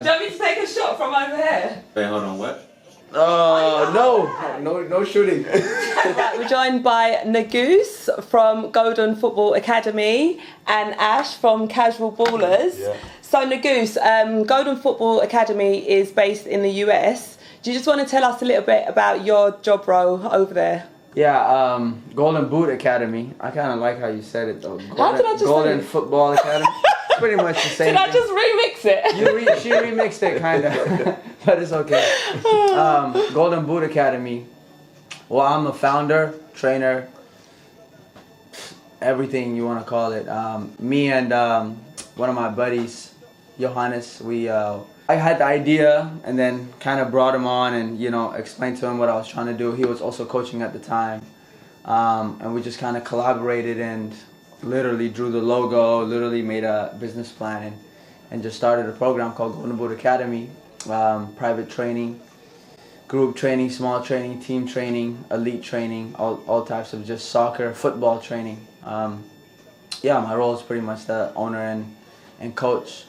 Do you want me to take a shot from over here? Wait, hold on, what? No shooting. Right, we're joined by Nagoose from Golden Football Academy and Ash from Casual Ballers. Yeah. So Nagoose, Golden Football Academy is based in the US. Do you just want to tell us a little bit about your job role over there? Yeah, Golden Boot Academy. I kind of like how you said it though. How did I just Golden say it? Football Academy. It's pretty much the same Did I just remix it? She remixed it kind of, but it's okay. Golden Boot Academy. Well, I'm a founder, trainer, everything you want to call it. Me and one of my buddies, Johannes, I had the idea and then kind of brought him on and, explained to him what I was trying to do. He was also coaching at the time. And we just kind of collaborated and literally drew the logo, literally made a business plan and just started a program called Golden Boot Academy. Private training, group training, small training, team training, elite training, all types of just soccer, football training. Yeah, my role is pretty much the owner and coach.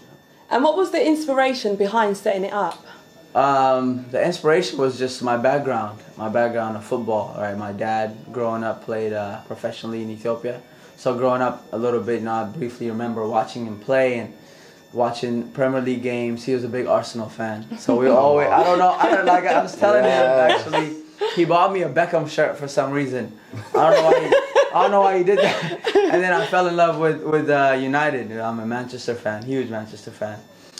And what was the inspiration behind setting it up? The inspiration was just my background of football. Right, my dad growing up played professionally in Ethiopia. So growing up a little bit, I briefly remember watching him play and watching Premier League games. He was a big Arsenal fan. So we always, I was telling him actually, he bought me a Beckham shirt for some reason. I don't know why he did that. And then I fell in love with United. I'm a Manchester fan, huge Manchester fan.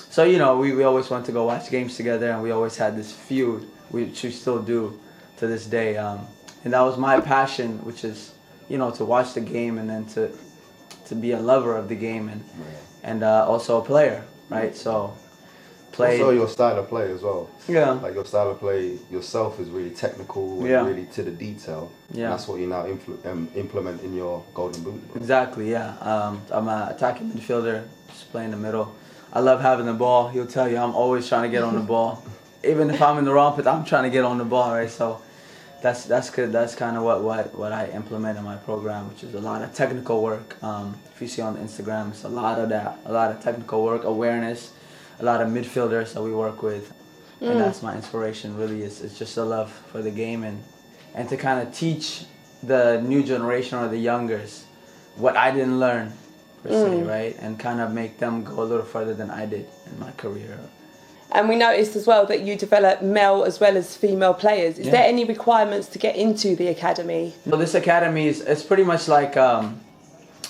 So, we always went to go watch games together and we always had this feud, which we still do to this day. And that was my passion, which is, to watch the game and then to be a lover of the game and also a player, right? So, play. Also your style of play as well. Yeah. Like your style of play yourself is really technical and really to the detail. Yeah. And that's what you now implement in your Golden Boot. Exactly, yeah. I'm an attacking midfielder, just play in the middle. I love having the ball. He'll tell you I'm always trying to get on the ball. Even if I'm in the wrong pit, I'm trying to get on the ball, right? So that's good. That's kind of what I implement in my program, which is a lot of technical work. If you see on Instagram, it's a lot of that, a lot of technical work, awareness, a lot of midfielders that we work with, and that's my inspiration. Really, it's just a love for the game and to kind of teach the new generation or the youngers what I didn't learn per se, right? And kind of make them go a little further than I did in my career. And we noticed as well that you develop male as well as female players. Is there any requirements to get into the academy? Well, this academy it's pretty much like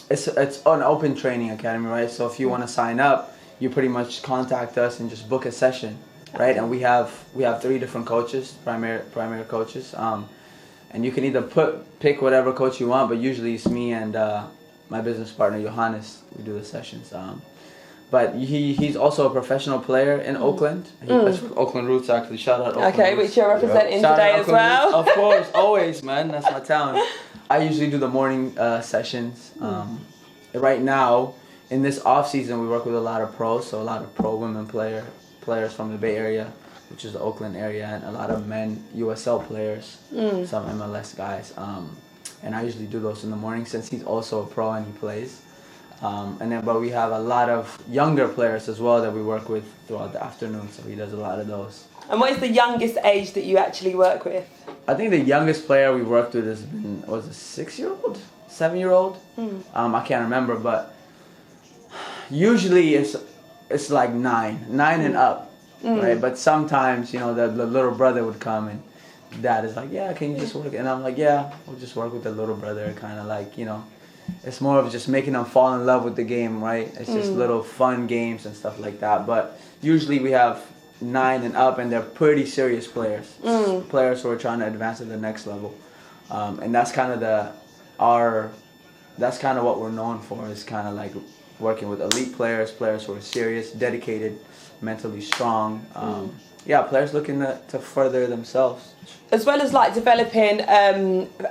it's an open training academy, right? So if you want to sign up, you pretty much contact us and just book a session, right? And we have 3 different coaches, primary coaches, and you can either pick whatever coach you want, but usually it's me and my business partner Johannes. We do the sessions. But he's also a professional player in Oakland. He plays for Oakland Roots, actually. Shout out Oakland Roots. Which you're representing Shout today out as Oakland well. Roots. Of course, always, man. That's my town. I usually do the morning sessions. Right now, in this off season, we work with a lot of pros, so a lot of pro women players from the Bay Area, which is the Oakland area, and a lot of men USL players, some MLS guys. And I usually do those in the morning since he's also a pro and he plays. But we have a lot of younger players as well that we work with throughout the afternoon, so he does a lot of those. And what is the youngest age that you actually work with? I think the youngest player we worked with has been, was a 6-year-old, 7-year-old? I can't remember, but usually it's like 9 and up, right? But sometimes, the little brother would come and dad is like, yeah, can you just work? And I'm like, yeah, we'll just work with the little brother, kind of like, it's more of just making them fall in love with the game, right? It's just little fun games and stuff like that. But usually we have 9 and up, and they're pretty serious players. Players who are trying to advance to the next level. And that's kind of that's kind of what we're known for, is kind of like working with elite players who are serious, dedicated, mentally strong. Players looking to further themselves. As well as like developing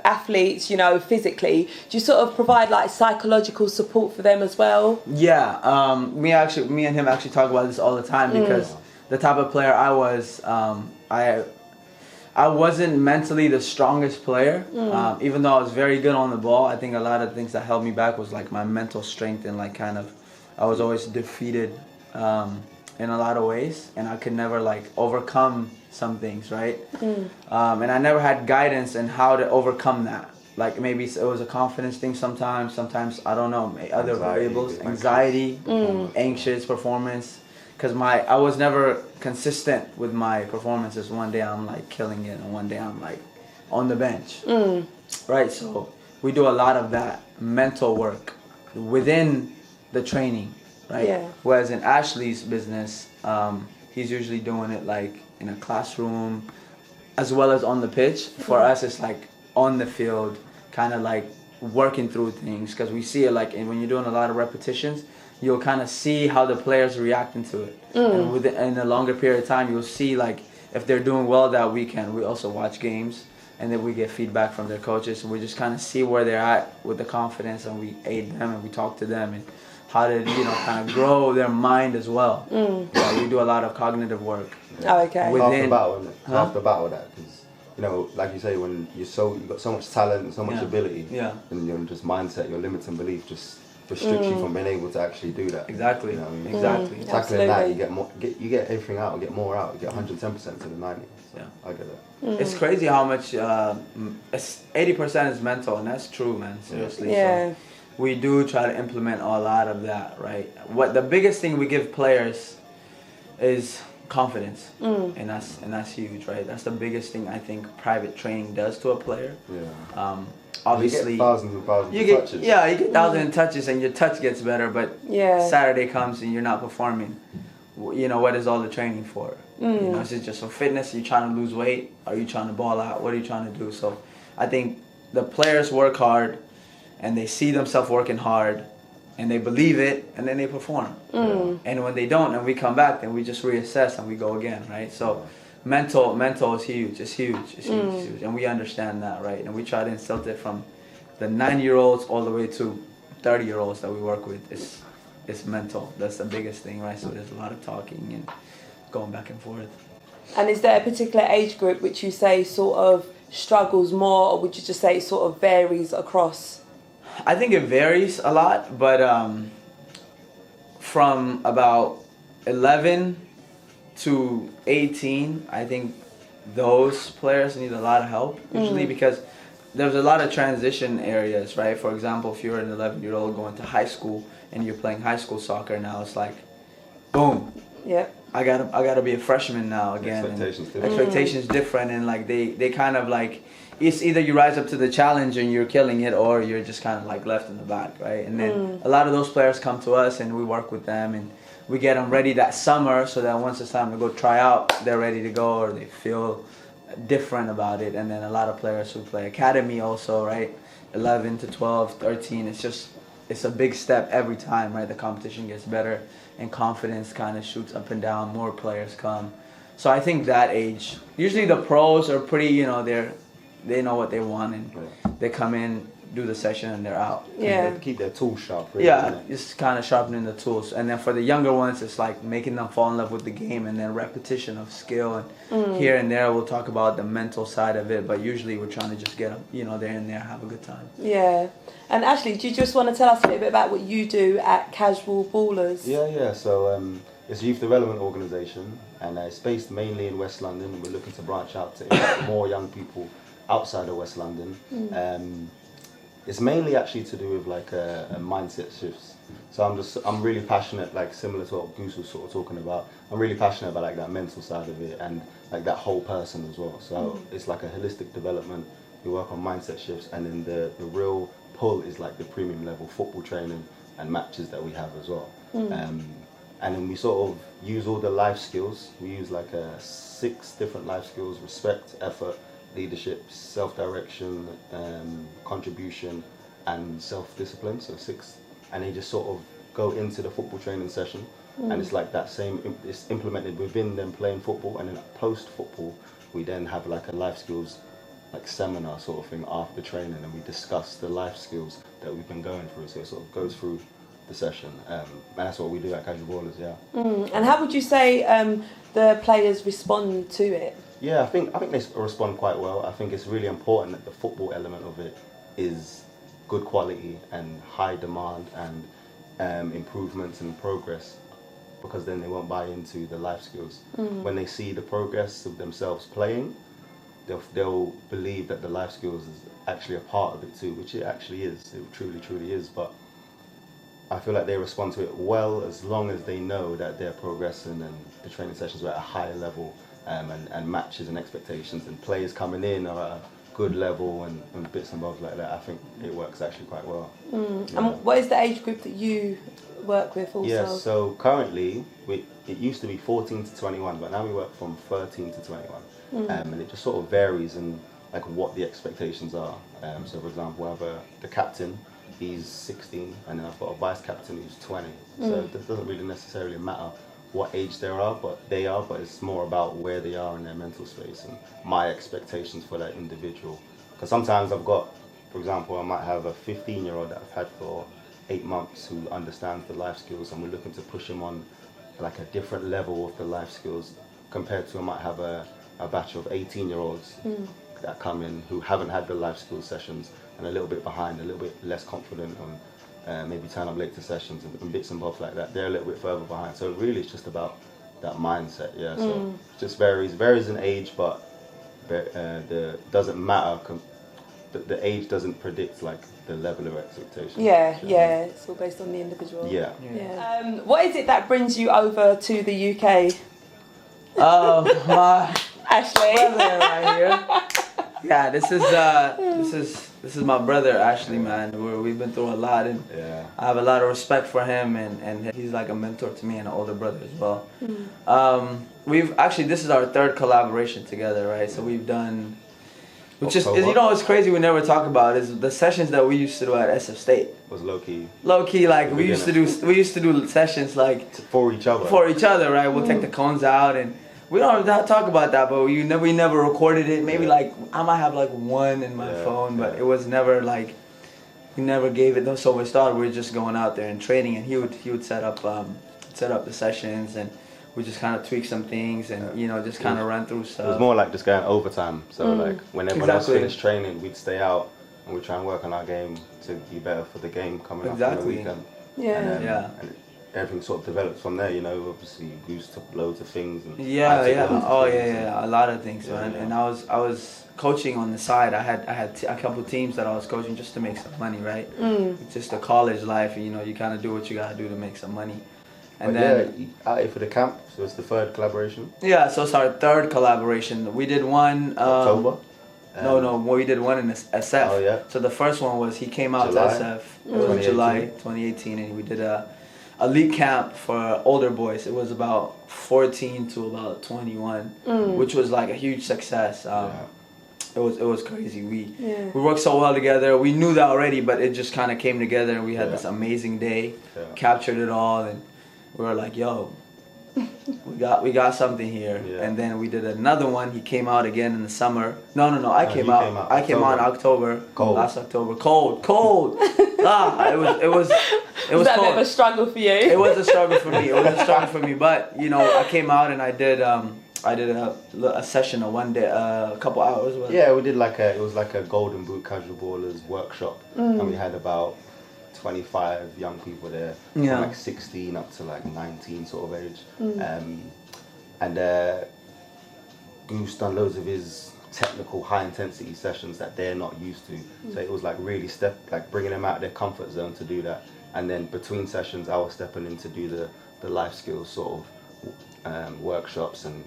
athletes, physically, do you sort of provide like psychological support for them as well? Yeah, me and him actually talk about this all the time because the type of player I was, I wasn't mentally the strongest player, even though I was very good on the ball. I think a lot of things that held me back was like my mental strength and like I was always defeated in a lot of ways, and I could never like overcome some things, right? And I never had guidance in how to overcome that. Like maybe it was a confidence thing sometimes I don't know, other variables, anxiety, anxious performance, because I was never consistent with my performances. One day I'm like killing it, and one day I'm like on the bench, right? So we do a lot of that mental work within the training, right? Yeah. Whereas in Ashley's business, he's usually doing it like in a classroom as well as on the pitch. For us, it's like on the field, kind of like working through things, because we see it like, and when you're doing a lot of repetitions, you'll kind of see how the players reacting to it. And in a longer period of time, you'll see like if they're doing well that weekend. We also watch games, and then we get feedback from their coaches, and we just kind of see where they're at with the confidence, and we aid them and we talk to them and how to, kind of grow their mind as well. Yeah, we do a lot of cognitive work. Oh, okay. Half the battle, isn't it? Half the battle, that, because like you say, when you've got so much talent and so much ability, and your just mindset, your limits and belief just restricts you from being able to actually do that. Exactly. You know what I mean? Exactly. Tackling that, you get more, you get everything out, you get more out, you get 110% to the 90. So I get that. It's crazy how much 80% is mental, and that's true, man. Seriously. Yeah. So we do try to implement a lot of that, right? What the biggest thing we give players is confidence, and that's huge, right? That's the biggest thing I think private training does to a player. Yeah. Obviously, you get thousands and thousands of touches. Yeah, you get thousands of touches, and your touch gets better. But Saturday comes and you're not performing. What is all the training for? Is it just for fitness? Are you trying to lose weight? Are you trying to ball out? What are you trying to do? So I think the players work hard, and they see themselves working hard, and they believe it, and then they perform. And when they don't, and we come back, then we just reassess and we go again, right? So mental is huge. It's huge. It's huge. And we understand that, right? And we try to instill it from the 9-year-olds all the way to 30-year-olds that we work with. It's mental. That's the biggest thing, right? So there's a lot of talking and going back and forth. And is there a particular age group which you say sort of struggles more, or would you just say it sort of varies across? I think it varies a lot, but from about 11 to 18, I think those players need a lot of help usually, because there's a lot of transition areas, right? For example, if you're an 11-year-old going to high school and you're playing high school soccer, now it's like, boom. Yeah. I gotta be a freshman now again. Expectations different, and like they kind of like, it's either you rise up to the challenge and you're killing it, or you're just kind of like left in the back, right? And then a lot of those players come to us and we work with them, and we get them ready that summer so that once it's time to go try out, they're ready to go, or they feel different about it. And then a lot of players who play academy also, right? 11 to 12, 13, it's a big step every time, right? The competition gets better and confidence kind of shoots up and down, more players come. So I think that age, usually the pros are pretty, they know what they want, and they come in, do the session, and they're out. Yeah. Keep their tools sharp. Really, Yeah, just kind of sharpening the tools. And then for the younger ones, it's like making them fall in love with the game, and then repetition of skill. And here and there, we'll talk about the mental side of it, but usually we're trying to just get them, there and there, have a good time. Yeah. And Ashley, do you just want to tell us a little bit about what you do at Casual Ballers? Yeah. So it's a youth development organisation, and it's based mainly in West London, and we're looking to branch out to invite more young people outside of West London. It's mainly actually to do with like a mindset shifts. So I'm really passionate, like similar to what Goose was sort of talking about. I'm really passionate about like that mental side of it, and like that whole person as well. So it's like a holistic development. We work on mindset shifts, and then the real pull is like the premium level football training and matches that we have as well. And then we sort of use all the life skills. We use like 6 different life skills: respect, effort, leadership, self-direction, contribution, and self-discipline. So 6, and they just sort of go into the football training session, and it's like that same. It's implemented within them playing football, and then post-football, we then have like a life skills like seminar sort of thing after training, and we discuss the life skills that we've been going through. So it sort of goes through the session, and that's what we do at Casual Ballers. Yeah. And how would you say the players respond to it? Yeah, I think they respond quite well. I think it's really important that the football element of it is good quality and high demand, and improvements and progress because then they won't buy into the life skills. When they see the progress of themselves playing, they'll believe that the life skills is actually a part of it too, which it actually is. It truly is. But I feel like they respond to it well as long as they know that they're progressing and the training sessions are at a higher level, and matches and expectations and players coming in are at a good level and bits and bobs like that. I think it works actually quite well. And what is the age group that you work with also? Yeah, so currently it used to be 14 to 21, but now we work from 13 to 21. And it just sort of varies in like what the expectations are. So for example, I have the captain, he's 16, and then I've got a vice captain who's 20. So it doesn't really necessarily matter what age they are, but it's more about where they are in their mental space and my expectations for that individual. Because sometimes I've got, for example, I might have a 15-year-old that I've had for 8 months who understands the life skills, and we're looking to push him on like a different level of the life skills compared to I might have a batch of 18-year-olds that come in who haven't had the life skills sessions and a little bit behind, a little bit less confident on maybe turn up late to sessions and bits and bobs like that. They're a little bit further behind. So really it's just about that mindset, yeah. So it just varies in age, but doesn't matter. The age doesn't predict like the level of expectation. Yeah, it's all based on the individual. Yeah. What is it that brings you over to the UK? My Ashley. brother right here. Yeah, this is my brother Ashley, man. We've been through a lot, and I have a lot of respect for him, and he's like a mentor to me and an older brother as well. This is our third collaboration together, right? So we've done, which is you know what's crazy we never talk about is the sessions that we used to do at SF State. Was low key. Like we used to do sessions like for each other. Right? We'll take the cones out, and we don't talk about that, but we never recorded it. Maybe like I might have like one in my phone, but it was never like we never gave it so much thought. We were just going out there and training, and he would set up the sessions, and we just kind of tweak some things, and just kind of run through stuff. It was more like just going overtime. So like when everyone else finished training, we'd stay out and we'd try and work on our game to be better for the game coming up on the weekend. And everything sort of developed from there, obviously Goose took loads of things. And a lot of things, man. And I was coaching on the side. I had a couple teams that I was coaching just to make some money, right? Just the college life, you kind of do what you gotta do to make some money. And then out here for the camp, so it's the third collaboration. Yeah, so it's our third collaboration. We did one October. No, we did one in SF. Oh yeah. So the first one was he came out to SF. It was July 2018, and we did a elite camp for older boys. It was about 14 to about 21, which was like a huge success. It was crazy. We worked so well together. We knew that already, but it just kind of came together, and we had this amazing day. Captured it all, and we were like, yo, we got something here. And then we did another one. He came out again in the summer. No, I came out in October. Last October. Cold. It was Was that a bit of a struggle for you? It was a struggle for me. But I came out and I did a session of one day, a couple hours. Yeah, we did it was like a Golden Boot Casual Ballers workshop, and we had about 25 young people there, from like 16 up to like 19 sort of age. And Goose done loads of his technical high intensity sessions that they're not used to. So it was like really bringing them out of their comfort zone to do that. And then between sessions I was stepping in to do the life skills sort of workshops and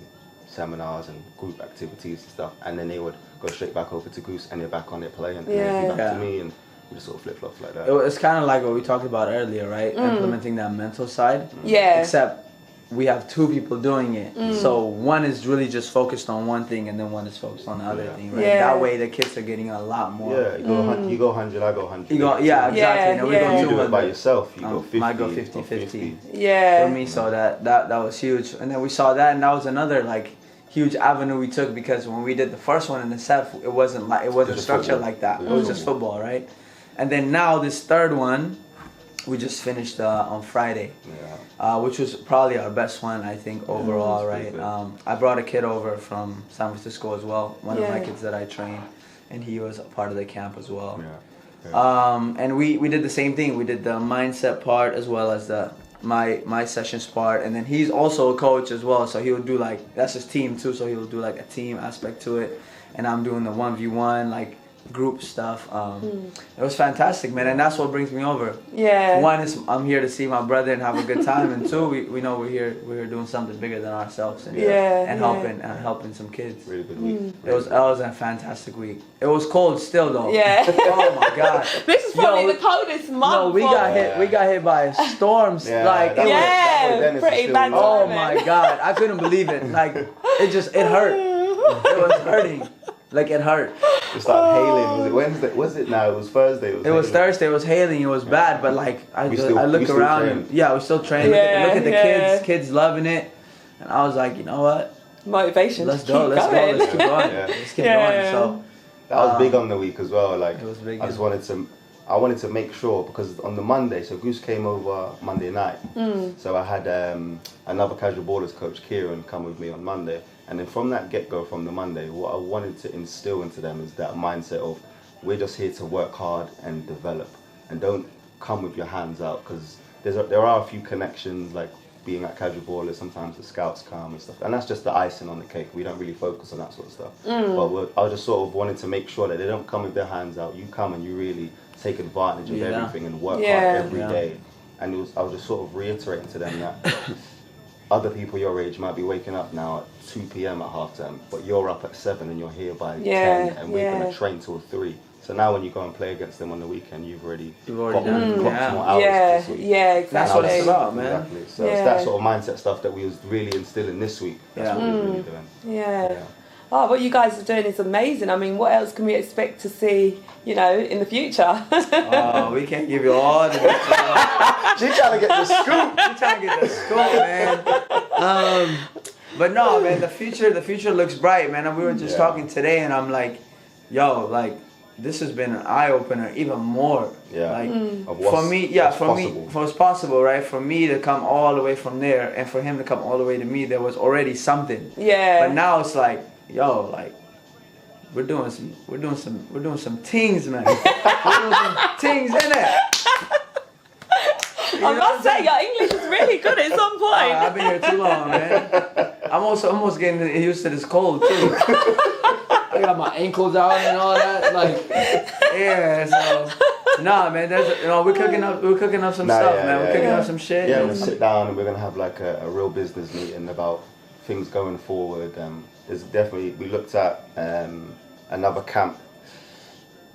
seminars and group activities and stuff. And then they would go straight back over to Goose and they're back on it playing, and then they'd be back to me, and we just sort of flip-flops like that. It's kind of like what we talked about earlier, right? Implementing that mental side. Except we have two people doing it. So one is really just focused on one thing, and then one is focused on the other thing, right? That way the kids are getting a lot more. Yeah, you go 100, I go 100. Exactly. No, we go 200. You do it by yourself, you go 50. Might go 50-50. Yeah. For me, so that was huge. And then we saw that, and that was another like huge avenue we took, because when we did the first one in the SF, it wasn't structured like that. It was just football, right? And then now this third one, we just finished on Friday, which was probably our best one, I think, overall, right? I brought a kid over from San Francisco as well, one of my kids that I train, and he was a part of the camp as well. And we did the same thing. We did the mindset part as well as the my sessions part, and then he's also a coach as well. So he'll do like, that's his team too. So he'll do like a team aspect to it, and I'm doing the 1v1 like group stuff. It was fantastic, man, and that's what brings me over. Yeah. One is I'm here to see my brother and have a good time, and two, we know we're here doing something bigger than ourselves, and helping some kids. Really good week. It was a fantastic week. It was cold still though. Yeah. Oh my god. This is probably the coldest month. No, we got hit by storms. Yeah, like that it was- was, Dennis is pretty still- bad. oh my god, I couldn't believe it. Like it hurt. It was hurting. Like it hurt. It started hailing. Was it Wednesday? Was it now? It was Thursday. It was Thursday. It was hailing. It was bad, but like I look around. And, yeah, we're still training. Yeah, look at the kids loving it, and I was like, you know what? Motivation. Let's go. Let's keep going. Yeah. Let's keep going. So that was big on the week as well. Like it was big. I just wanted to make sure, because on the Monday, so Goose came over Monday night. So I had another casual ballers coach, Kieran, come with me on Monday. And then from that get-go, from the Monday, what I wanted to instill into them is that mindset of, we're just here to work hard and develop, and don't come with your hands out, because there are a few connections, like being at casual ballers, sometimes the scouts come and stuff, and that's just the icing on the cake. We don't really focus on that sort of stuff. But I just sort of wanted to make sure that they don't come with their hands out. You come and you really take advantage of everything and work hard every day. And I was just sort of reiterating to them that other people your age might be waking up now at 2 p.m. at half term, but you're up at 7 and you're here by 10, and we're going to train till 3. So now when you go and play against them on the weekend, you've already done more hours this week. Yeah, exactly. That's what it's about, man. Exactly. So it's that sort of mindset stuff that we was really instilling this week. That's what we was really doing. Yeah. Oh, what you guys are doing is amazing. I mean, what else can we expect to see, in the future? Oh, we can't give you all the She's trying to get the scoop. She's trying to get the scoop, man. But no, man, the future looks bright, man. And we were just talking today, and I'm like, yo, like, this has been an eye opener, even more. Yeah. Like for me, for it's possible, right? For me to come all the way from there, and for him to come all the way to me, there was already something. Yeah. But now it's like, yo, like, we're doing some things, man. We're doing some things in it. I must say, your English is really good. It's on point. I've been here too long, man. I'm almost getting used to this cold too. I got my ankles out and all that. Like, yeah. So, nah, man. We're cooking up some stuff, man. We're cooking up some shit. Yeah, we're gonna sit down and we're gonna have like a real business meeting about things going forward. There's definitely, we looked at another camp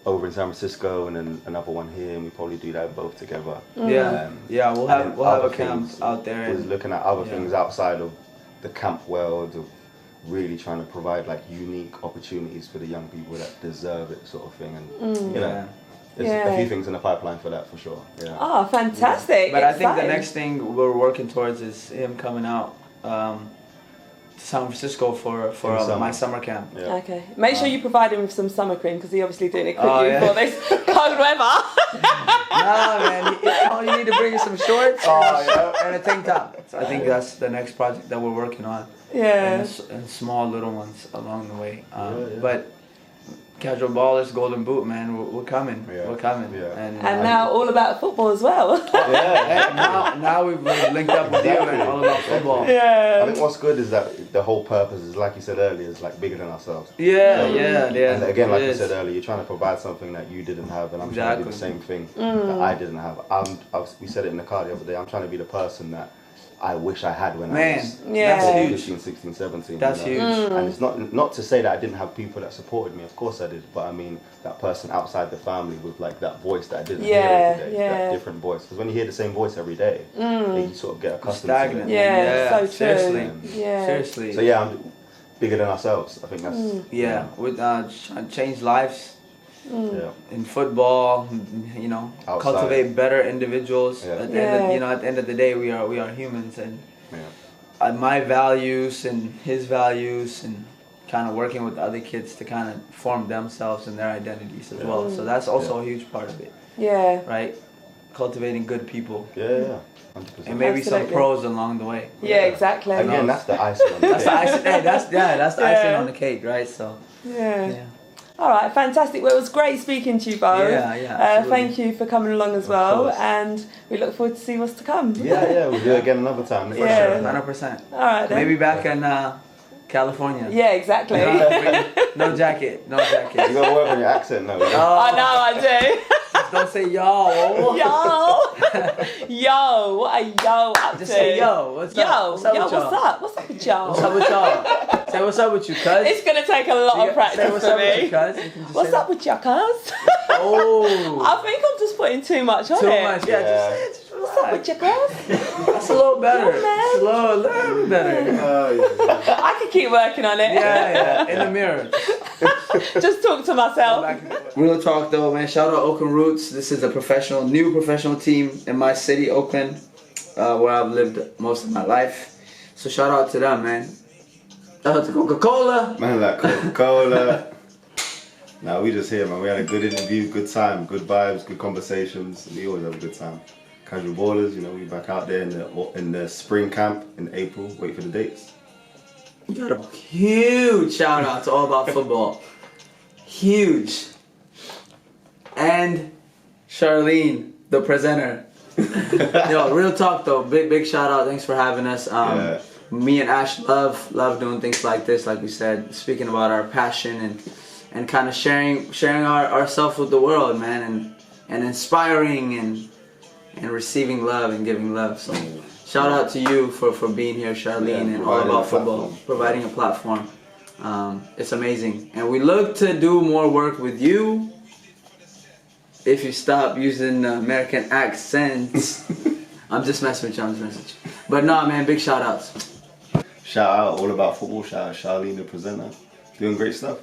over in San Francisco, and then another one here, and we probably do that both together. Yeah, we'll have a camp out there. We're looking at other things outside of the camp world, of really trying to provide like unique opportunities for the young people that deserve it, sort of thing. And there's a few things in the pipeline for that, for sure. Yeah. Oh, fantastic! But I think the next thing we're working towards is him coming out to San Francisco for my summer camp. Yeah. Okay. Make sure you provide him with some summer cream, because he obviously didn't equip you for this cold weather. Nah, man. You need to bring some shorts and a tank top. So I think that's the next project that we're working on. Yeah. And small little ones along the way. But Casual Ballerz, Golden Boot, man, we're coming. Yeah. We're coming. Yeah. And now all about football as well. Now we've linked up with you and all about football. Yeah. I think what's good is that the whole purpose is, like you said earlier, is like bigger than ourselves. Yeah. And again, like you said earlier, you're trying to provide something that you didn't have, and I'm trying to do the same thing that I didn't have. We said it in the car the other day, I'm trying to be the person that I wish I had when I was 15, 16, 17. That's huge. And it's not to say that I didn't have people that supported me. Of course I did. But I mean, that person outside the family with like that voice that I didn't hear every day. That different voice. Because when you hear the same voice every day, you sort of get accustomed to it. Yeah, so true. Seriously. So yeah, I'm bigger than ourselves. I think that's... With trying to change lives. In football, outside. Cultivate better individuals. At the end of the day, we are humans, and my values and his values, and kind of working with other kids to kind of form themselves and their identities as well. So that's also a huge part of it. Yeah. Right. Cultivating good people. Yeah. 100%. And maybe some pros along the way. Yeah, exactly. Again, that's the icing on the cake. That's the icing on the cake, right? So. Yeah. All right, fantastic. Well, it was great speaking to you both. Yeah, thank you for coming along as well, and we look forward to see what's to come. Yeah, we'll do it again another time. For sure, 100%. All right, then. Maybe back in California. Yeah, exactly. No jacket. You gotta work on your accent now. I know, I do. Don't say yo. Yo, what are yo up to? Just say yo. What's up? What's up? What's up with y'all? What's up with y'all? Say what's up with you, cuz. It's gonna take a lot of practice say what's for up me. with you, cuz. You can just What's say up with y'all, cuz? Oh. I think I'm just putting too much on Too it. much. Yeah, just say it. Just What's up with relax. your cuz? That's a little better. Yeah, man. It's a little bit better. I could keep working on it. Yeah. In the mirror. Just talk to myself. Real talk though, man. Shout out Oakland Roots. This is a new professional team in my city, Oakland, where I've lived most of my life. So shout out to them, man. Shout out to Coca-Cola. Man, like Coca-Cola. Nah, we just here, man. We had a good interview, good time, good vibes, good conversations. We always have a good time. Casual Ballers, we back out there in the spring camp in April. Wait for the dates. We got a huge shout out to All About Football. Huge. And Charlene, the presenter. Yo, real talk though. Big shout out. Thanks for having us. Me and Ash love doing things like this. Like we said, speaking about our passion and kind of sharing ourselves with the world, man, and inspiring and receiving love and giving love. So shout out to you for being here, Charlene, and All About Football, providing a platform. It's amazing, and we look to do more work with you. If you stop using American accents. I'm just messing with you. But nah, man, big shout outs. Shout out All About Football. Shout out Charlene, the presenter. Doing great stuff.